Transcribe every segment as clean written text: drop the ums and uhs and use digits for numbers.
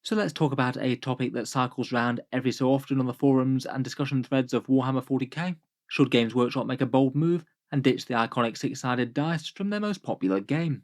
So let's talk about a topic that cycles around every so often on the forums and discussion threads of Warhammer 40k. Should Games Workshop make a bold move and ditch the iconic six-sided dice from their most popular game?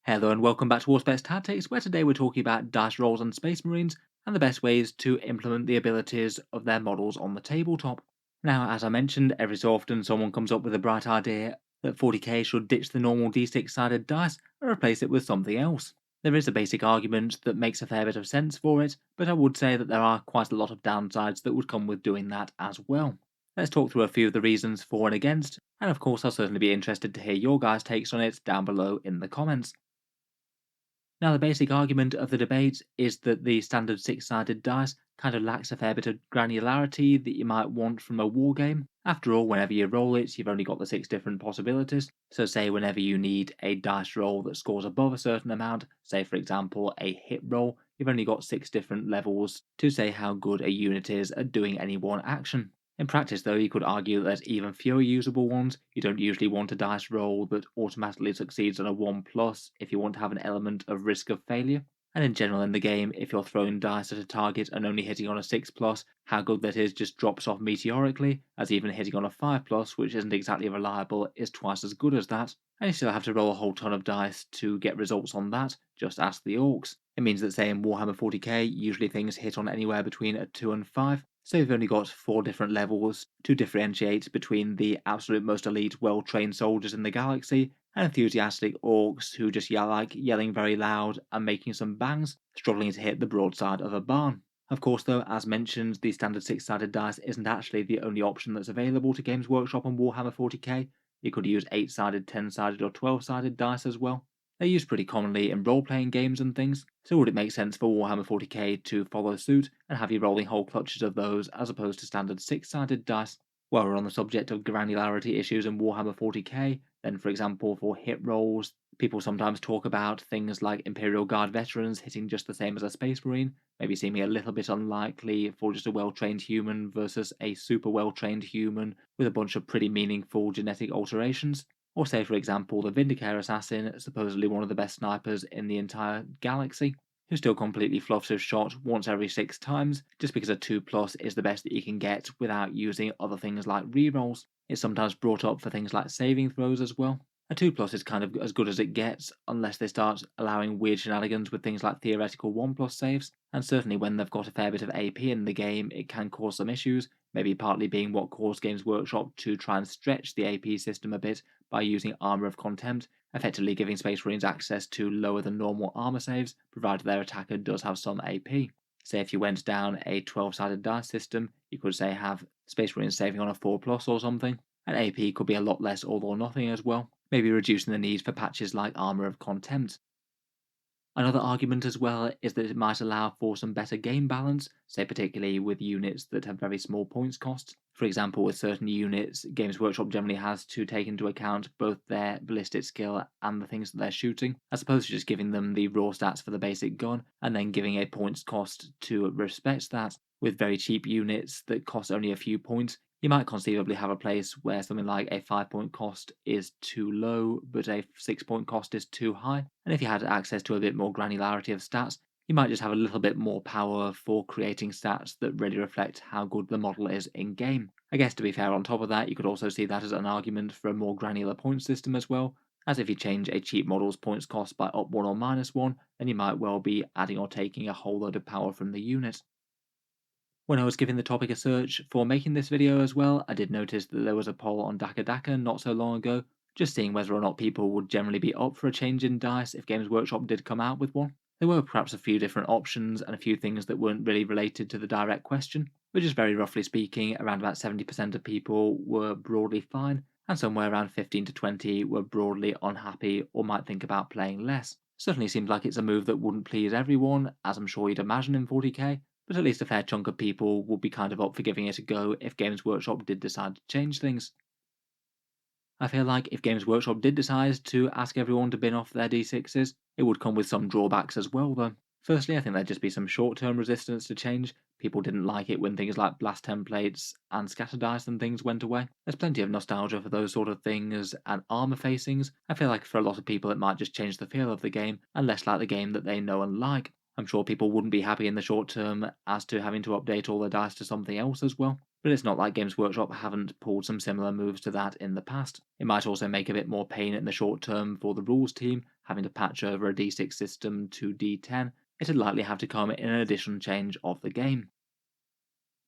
Hello and welcome back to Auspex Tactics, where today we're talking about dice rolls and Space Marines and the best ways to implement the abilities of their models on the tabletop. Now, as I mentioned, every so often someone comes up with a bright idea that 40k should ditch the normal d6 sided dice and replace it with something else. There is a basic argument that makes a fair bit of sense for it, but I would say that there are quite a lot of downsides that would come with doing that as well. Let's talk through a few of the reasons for and against, and of course I'll certainly be interested to hear your guys' takes on it down below in the comments. Now, the basic argument of the debate is that the standard six-sided dice kind of lacks a fair bit of granularity that you might want from a war game. After all, whenever you roll it, you've only got the six different possibilities. So say whenever you need a dice roll that scores above a certain amount, say for example a hit roll, you've only got six different levels to say how good a unit is at doing any one action. In practice, though, you could argue that there's even fewer usable ones. You don't usually want a dice roll that automatically succeeds on a 1 plus if you want to have an element of risk of failure. And in general, in the game, if you're throwing dice at a target and only hitting on a 6 plus, how good that is just drops off meteorically, as even hitting on a 5 plus, which isn't exactly reliable, is twice as good as that. And you still have to roll a whole ton of dice to get results on that, just ask the orcs. It means that, say, in Warhammer 40k, usually things hit on anywhere between a 2 and 5, so you've only got 4 different levels to differentiate between the absolute most elite, well-trained soldiers in the galaxy and enthusiastic orcs who just yelling very loud and making some bangs, struggling to hit the broadside of a barn. Of course, though, as mentioned, the standard six-sided dice isn't actually the only option that's available to Games Workshop on Warhammer 40k. You could use 8-sided, 10-sided, or 12-sided dice as well. They're used pretty commonly in role-playing games and things, so would it make sense for Warhammer 40k to follow suit and have you rolling whole clutches of those as opposed to standard six-sided dice? While we're on the subject of granularity issues in Warhammer 40k, then for example for hit rolls, people sometimes talk about things like Imperial Guard veterans hitting just the same as a Space Marine, maybe seeming a little bit unlikely for just a well-trained human versus a super well-trained human with a bunch of pretty meaningful genetic alterations. Or say, for example, the Vindicator Assassin, supposedly one of the best snipers in the entire galaxy, who still completely fluffs his shot once every 6 times, just because a 2 plus is the best that you can get without using other things like rerolls. It's sometimes brought up for things like saving throws as well. A 2 plus is kind of as good as it gets, unless they start allowing weird shenanigans with things like theoretical 1 plus saves, and certainly when they've got a fair bit of AP in the game, it can cause some issues, maybe partly being what caused Games Workshop to try and stretch the AP system a bit by using Armour of Contempt, effectively giving Space Marines access to lower than normal armor saves, provided their attacker does have some AP. Say if you went down a 12-sided dice system, you could say have Space Marines saving on a 4 plus or something, and AP could be a lot less all or nothing as well, maybe reducing the need for patches like Armour of Contempt. Another argument as well is that it might allow for some better game balance, say particularly with units that have very small points costs. For example, with certain units, Games Workshop generally has to take into account both their ballistic skill and the things that they're shooting, as opposed to just giving them the raw stats for the basic gun and then giving a points cost to respect that. With very cheap units that cost only a few points, you might conceivably have a place where something like a 5 point cost is too low, but a 6 point cost is too high. And if you had access to a bit more granularity of stats, you might just have a little bit more power for creating stats that really reflect how good the model is in game. I guess to be fair, on top of that, you could also see that as an argument for a more granular point system as well, as if you change a cheap model's points cost by up 1 or minus 1, then you might well be adding or taking a whole load of power from the unit. When I was giving the topic a search for making this video as well, I did notice that there was a poll on Daka Daka not so long ago, just seeing whether or not people would generally be up for a change in dice if Games Workshop did come out with one. There were perhaps a few different options and a few things that weren't really related to the direct question, but just very roughly speaking, around about 70% of people were broadly fine, and somewhere around 15 to 20 were broadly unhappy or might think about playing less. Certainly seems like it's a move that wouldn't please everyone, as I'm sure you'd imagine in 40k, but at least a fair chunk of people would be kind of up for giving it a go if Games Workshop did decide to change things. I feel like if Games Workshop did decide to ask everyone to bin off their D6s, it would come with some drawbacks as well though. Firstly, I think there'd just be some short-term resistance to change, People didn't like it when things like blast templates and scatter dice and things went away. There's plenty of nostalgia for those sort of things, and armor facings. I feel like for a lot of people it might just change the feel of the game and less like the game that they know and like. I'm sure people wouldn't be happy in the short term as to having to update all their dice to something else as well. But it's not like Games Workshop haven't pulled some similar moves to that in the past. It might also make a bit more pain in the short term for the rules team, having to patch over a D6 system to D10. It'd likely have to come in an addition change of the game.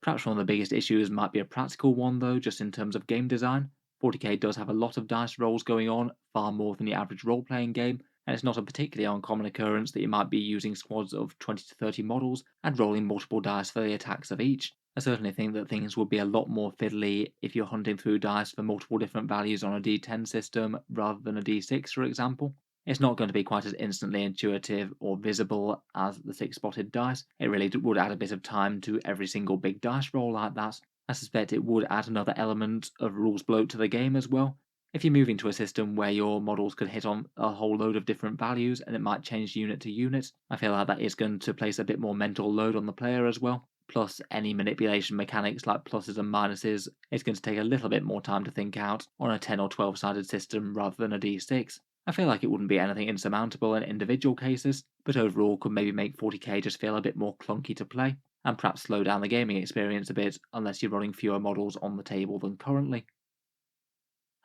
Perhaps one of the biggest issues might be a practical one though, just in terms of game design. 40k does have a lot of dice rolls going on, far more than the average role-playing game, and it's not a particularly uncommon occurrence that you might be using squads of 20 to 30 models and rolling multiple dice for the attacks of each. I certainly think that things would be a lot more fiddly if you're hunting through dice for multiple different values on a d10 system rather than a d6, for example. It's not going to be quite as instantly intuitive or visible as the six-spotted dice. It really would add a bit of time to every single big dice roll like that. I suspect it would add another element of rules bloat to the game as well. If you're moving to a system where your models could hit on a whole load of different values and it might change unit to unit, I feel like that is going to place a bit more mental load on the player as well. Plus, any manipulation mechanics like pluses and minuses is going to take a little bit more time to think out on a 10 or 12 sided system rather than a d6. I feel like it wouldn't be anything insurmountable in individual cases, but overall could maybe make 40k just feel a bit more clunky to play, and perhaps slow down the gaming experience a bit unless you're running fewer models on the table than currently.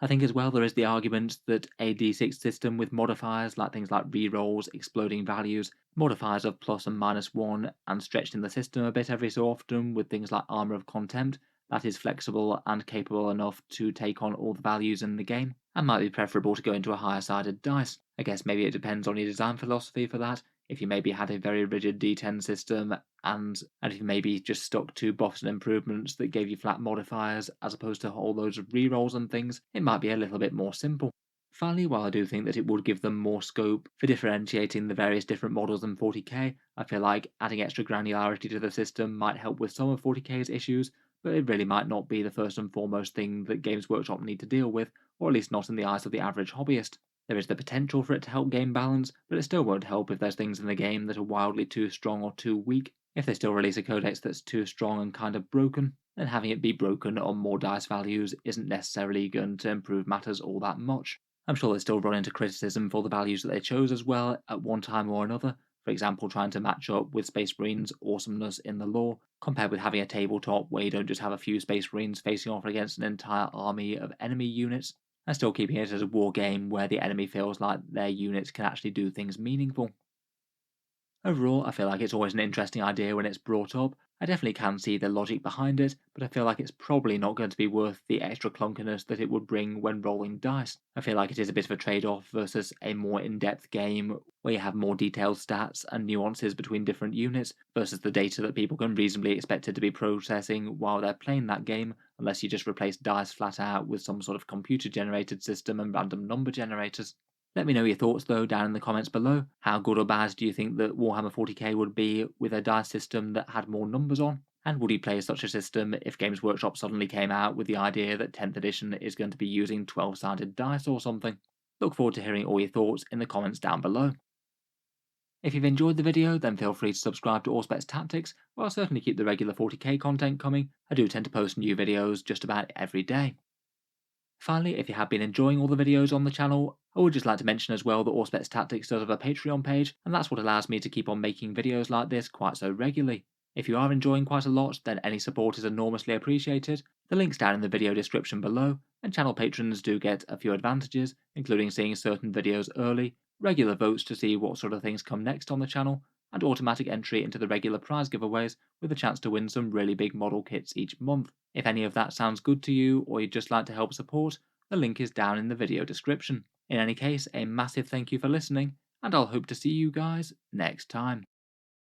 I think as well there is the argument that a d6 system with modifiers like things like rerolls, exploding values, modifiers of plus and -1, and stretched in the system a bit every so often with things like Armour of Contempt, that is flexible and capable enough to take on all the values in the game, and might be preferable to go into a higher sided dice. I guess maybe it depends on your design philosophy for that. If you maybe had a very rigid d10 system and if you maybe just stuck to buffs and improvements that gave you flat modifiers as opposed to all loads of rerolls and things, it might be a little bit more simple. Finally, while I do think that it would give them more scope for differentiating the various different models in 40k, I feel like adding extra granularity to the system might help with some of 40k's issues, but it really might not be the first and foremost thing that Games Workshop need to deal with, or at least not in the eyes of the average hobbyist. There is the potential for it to help game balance, but it still won't help if there's things in the game that are wildly too strong or too weak. If they still release a codex that's too strong and kind of broken, then having it be broken on more dice values isn't necessarily going to improve matters all that much. I'm sure they still run into criticism for the values that they chose as well at one time or another, for example trying to match up with Space Marines' awesomeness in the lore, compared with having a tabletop where you don't just have a few Space Marines facing off against an entire army of enemy units, and still keeping it as a war game where the enemy feels like their units can actually do things meaningful. Overall, I feel like it's always an interesting idea when it's brought up. I definitely can see the logic behind it, but I feel like it's probably not going to be worth the extra clunkiness that it would bring when rolling dice. I feel like it is a bit of a trade-off versus a more in-depth game where you have more detailed stats and nuances between different units versus the data that people can reasonably expect it to be processing while they're playing that game, unless you just replace dice flat out with some sort of computer-generated system and random number generators. Let me know your thoughts though down in the comments below. How good or bad do you think that Warhammer 40k would be with a dice system that had more numbers on? And would you play such a system if Games Workshop suddenly came out with the idea that 10th edition is going to be using 12-sided dice or something? Look forward to hearing all your thoughts in the comments down below. If you've enjoyed the video, then feel free to subscribe to Auspex Tactics, where I'll certainly keep the regular 40k content coming. I do tend to post new videos just about every day. Finally, if you have been enjoying all the videos on the channel, I would just like to mention as well that Auspex Tactics does have a Patreon page, and that's what allows me to keep on making videos like this quite so regularly. If you are enjoying quite a lot, then any support is enormously appreciated. The link's down in the video description below, and channel patrons do get a few advantages, including seeing certain videos early, regular votes to see what sort of things come next on the channel, and automatic entry into the regular prize giveaways with a chance to win some really big model kits each month. If any of that sounds good to you or you'd just like to help support, the link is down in the video description. In any case, a massive thank you for listening, and I'll hope to see you guys next time.